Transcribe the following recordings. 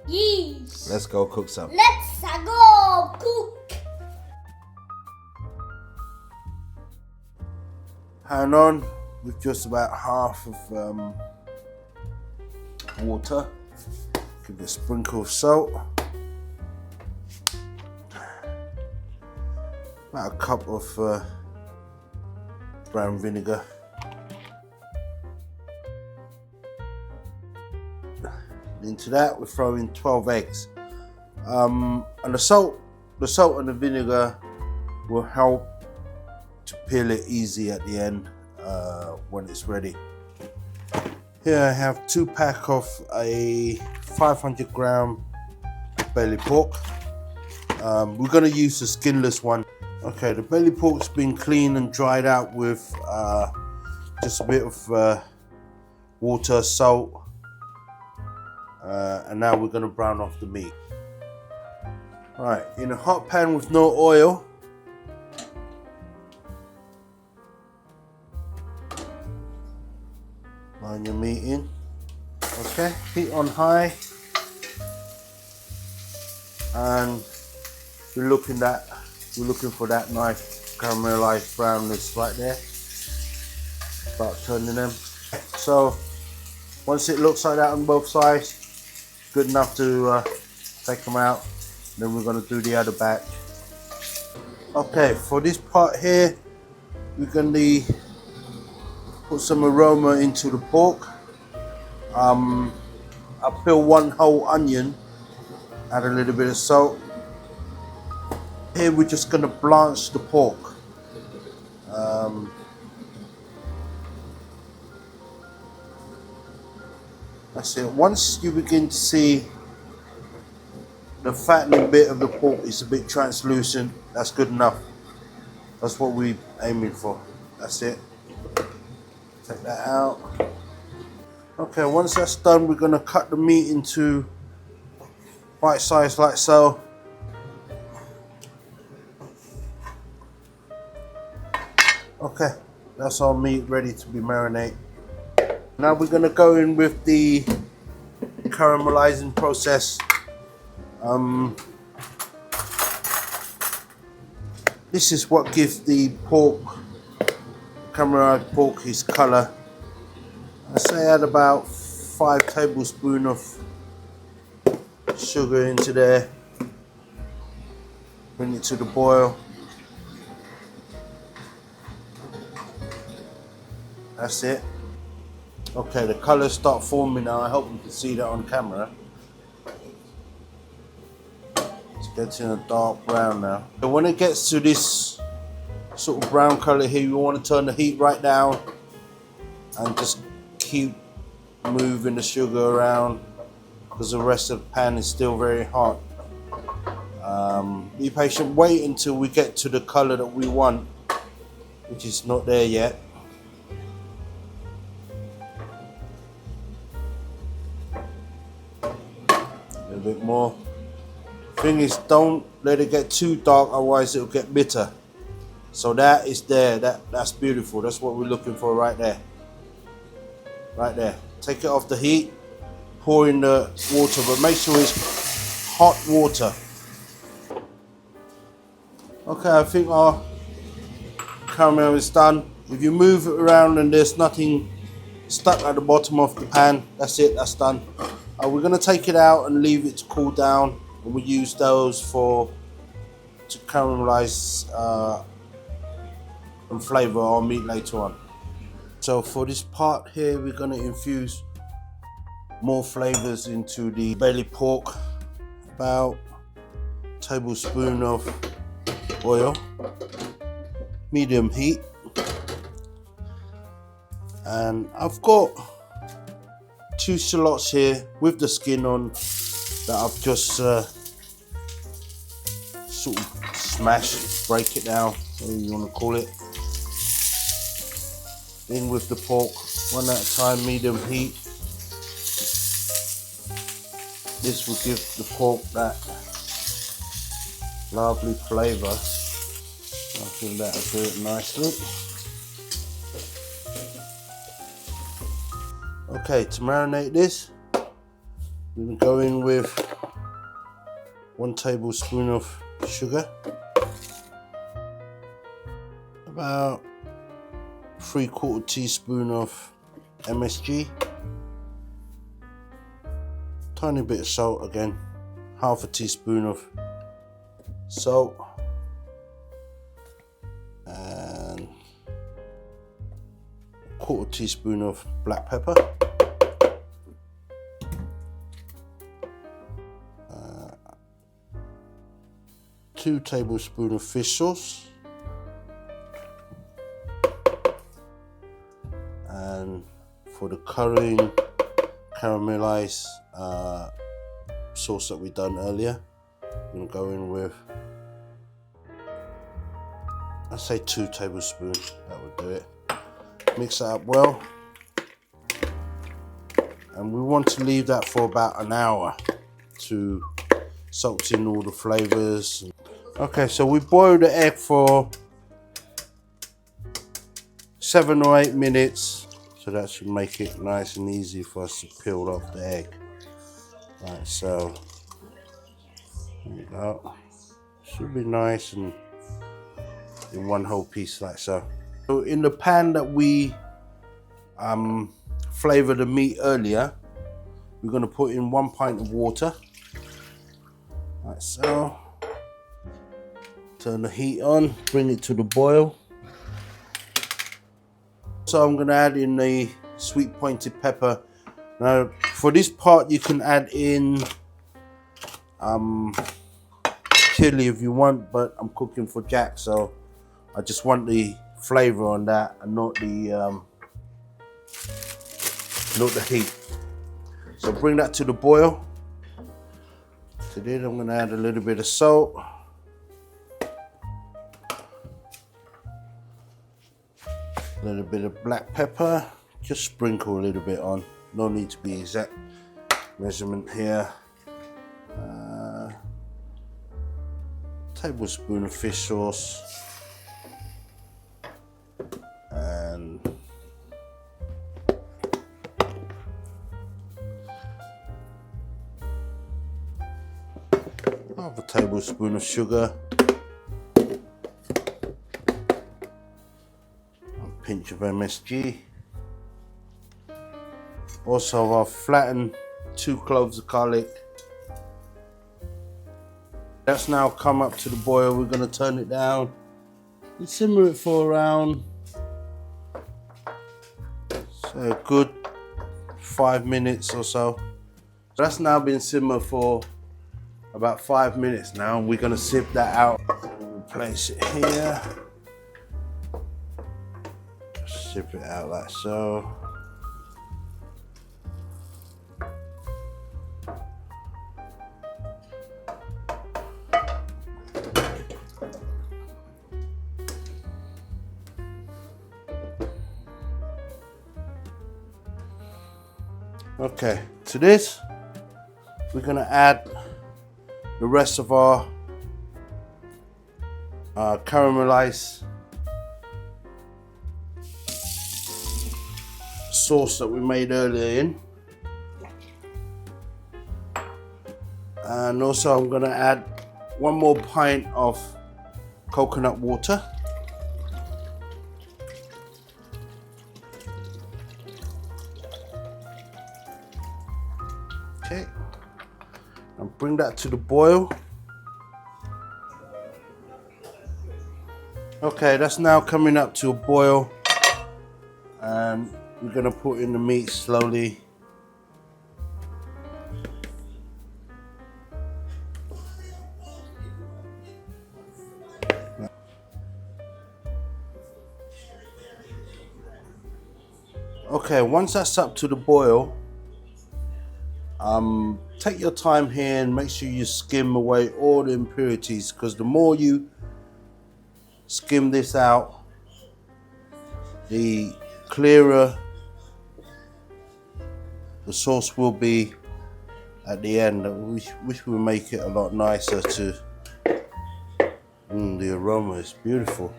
Yes. Let's go cook some. Let's go cook. Pan on with just about half of water. Give it a sprinkle of salt. About a cup of brown vinegar. Into that we throw in 12 eggs. And the salt and the vinegar will help to peel it easy at the end when it's ready. Here I have 2 pack of a 500 gram belly pork. We're going to use the skinless one. Okay, the belly pork's been cleaned and dried out with just a bit of water, salt, and now we're going to brown off the meat. Right, in a hot pan with no oil, line your meat in. Okay, heat on high, and we're looking for that nice caramelized brownness right there. Start turning them. So once it looks like that on both sides, good enough to take them out. Then we're going to do the other batch. Okay, for this part here, we're going to put some aroma into the pork. I peel 1 whole onion, add a little bit of salt. Here we're just going to blanch the pork. That's it. Once you begin to see the fattening bit of the pork is a bit translucent, that's good enough. That's what we're aiming for. That's it. Take that out. Okay, once that's done, we're going to cut the meat into bite size like so. Okay, that's our meat ready to be marinated. Now we're going to go in with the caramelizing process. This is what gives the pork, caramelized pork, his color. I say add about 5 tablespoons of sugar into there. Bring it to the boil. That's it. Okay, the colors start forming now. I hope you can see that on camera. It's getting a dark brown now. So when it gets to this sort of brown color here, you want to turn the heat right down and just keep moving the sugar around because the rest of the pan is still very hot. Be patient, wait until we get to the color that we want, which is not there yet. A bit more. Thing is, don't let it get too dark, otherwise it'll get bitter. So that is there. That's beautiful. That's what we're looking for right there. Right there. Take it off the heat. Pour in the water, but make sure it's hot water. Okay, I think our caramel is done. If you move it around and there's nothing stuck at the bottom of the pan, that's it. That's done. We're going to take it out and leave it to cool down, and we use those to caramelize and flavour our meat later on. So for this part here, we're going to infuse more flavours into the belly pork. About a tablespoon of oil, medium heat, and I've got 2 shallots here with the skin on that I've just sort of smashed, break it down, whatever you want to call it. In with the pork, one at a time, medium heat. This will give the pork that lovely flavour. I think that'll do it nicely. Okay, to marinate this, we can go in with 1 tablespoon of sugar, about 3/4 teaspoon of MSG, tiny bit of salt again, 1/2 teaspoon of salt, and 1/4 teaspoon of black pepper, 2 tablespoons of fish sauce, and for the currying caramelized sauce that we done earlier, I'm going to go in with, I'd say 2 tablespoons, that would do it. Mix that up well, and we want to leave that for about an hour to soak in all the flavors. Okay, so we boiled the egg for 7 or 8 minutes, so that should make it nice and easy for us to peel off the egg. Right, so there you go. Should be nice and in one whole piece like so. So in the pan that we flavoured the meat earlier, we're going to put in 1 pint of water, like so. Turn the heat on, bring it to the boil. So I'm going to add in the sweet pointed pepper. Now for this part you can add in chili if you want, but I'm cooking for Jack, so I just want the flavour on that and not the heat. So bring that to the boil. To this I'm going to add a little bit of salt. A little bit of black pepper, just sprinkle a little bit on, no need to be exact measurement here. Tablespoon of fish sauce, and half a tablespoon of sugar. Pinch of MSG. Also I've flattened 2 cloves of garlic. That's now come up to the boil. We're going to turn it down and simmer it for around, say, a good 5 minutes or so. That's now been simmered for about 5 minutes now, and we're going to sip that out. We'll place it here. Sip it out like so. Okay, to this we're going to add the rest of our caramelized sauce that we made earlier in, and also I'm going to add 1 more pint of coconut water. Okay, and bring that to the boil. Okay, that's now coming up to a boil, and we're going to put in the meat slowly. Okay, once that's up to the boil, take your time here and make sure you skim away all the impurities, because the more you skim this out, the clearer the sauce will be at the end. Which will make it a lot nicer to. The aroma is beautiful.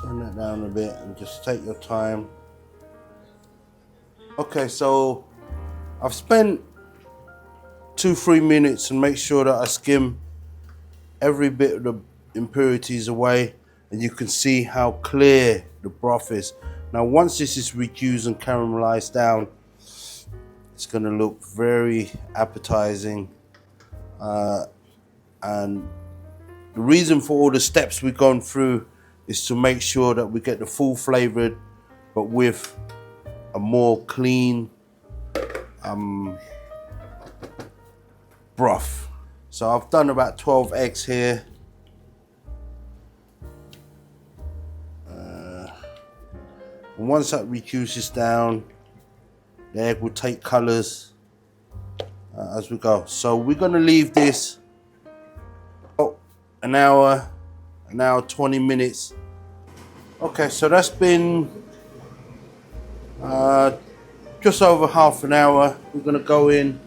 Turn that down a bit and just take your time. Okay, so I've spent 2-3 minutes and make sure that I skim every bit of the impurities away, and you can see how clear the broth is. Now once this is reduced and caramelized down, it's going to look very appetizing, and the reason for all the steps we've gone through is to make sure that we get the full flavored but with a more clean broth. So I've done about 12 eggs here. And once that reduces down, the egg will take colors as we go. So we're going to leave this an hour 20 minutes. Okay, so that's been just over half an hour. We're going to go in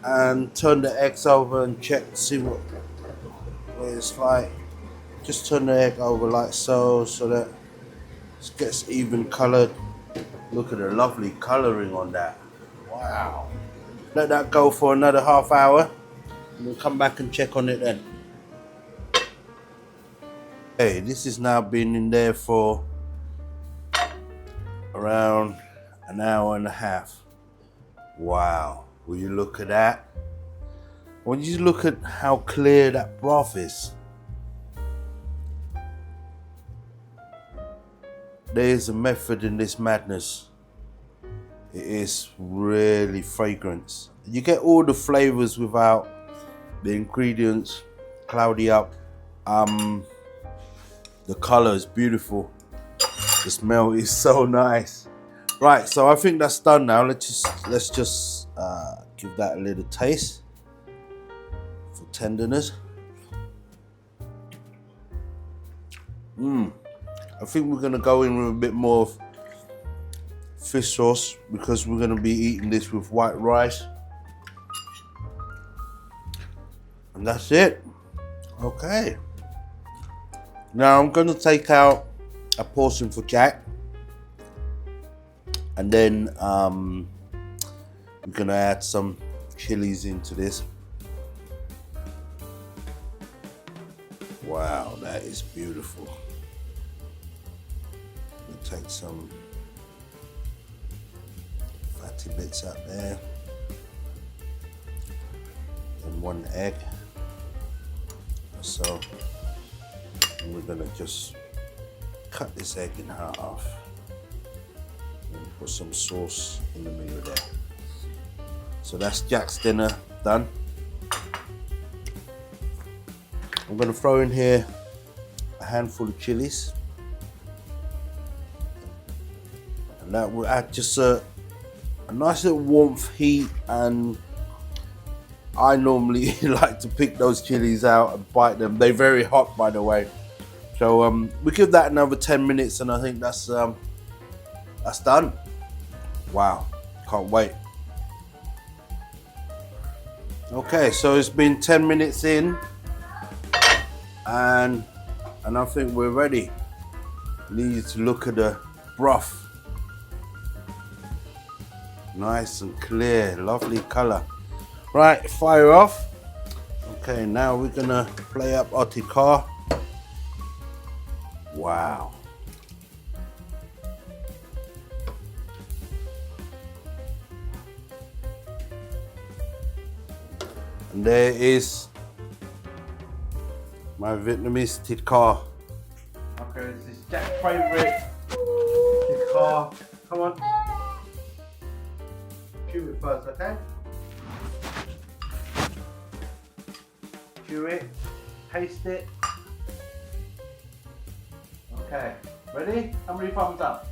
and turn the eggs over and check to see what it's like. Just turn the egg over like so that it gets even colored. Look at the lovely coloring on that. Wow. Let that go for another half hour and we'll come back and check on it then. Okay, this has now been in there for around an hour and a half. Wow, will you look at that? When you look at how clear that broth is, there is a method in this madness. It is really fragrant. You get all the flavors without the ingredients cloudy up. The color is beautiful. The smell is so nice. Right, so I think that's done now. Let's just give that a little taste for tenderness. I think we're gonna go in with a bit more of fish sauce because we're gonna be eating this with white rice. And that's it. Okay. Now I'm gonna take out a portion for Jack, and then we're gonna add some chilies into this. Wow, that is beautiful. We'll take some fatty bits out there, and 1 egg. So we're gonna just cut this egg in half and put some sauce in the middle there. So that's Jack's dinner done. I'm gonna throw in here a handful of chilies, and that will add just a nice little warmth, heat, and I normally like to pick those chilies out and bite them. They're very hot, by the way. So we give that another 10 minutes, and I think that's done. Wow, can't wait. Okay, so it's been 10 minutes in, and I think we're ready. We need to look at the broth. Nice and clear, lovely color. Right, fire off. Okay, now we're gonna play up our tikka. Wow. And there is my Vietnamese tikka. Okay, this is Jack's favorite tikka. Come on. Chew it first, okay? Chew it, taste it. Okay, ready? How many thumbs up?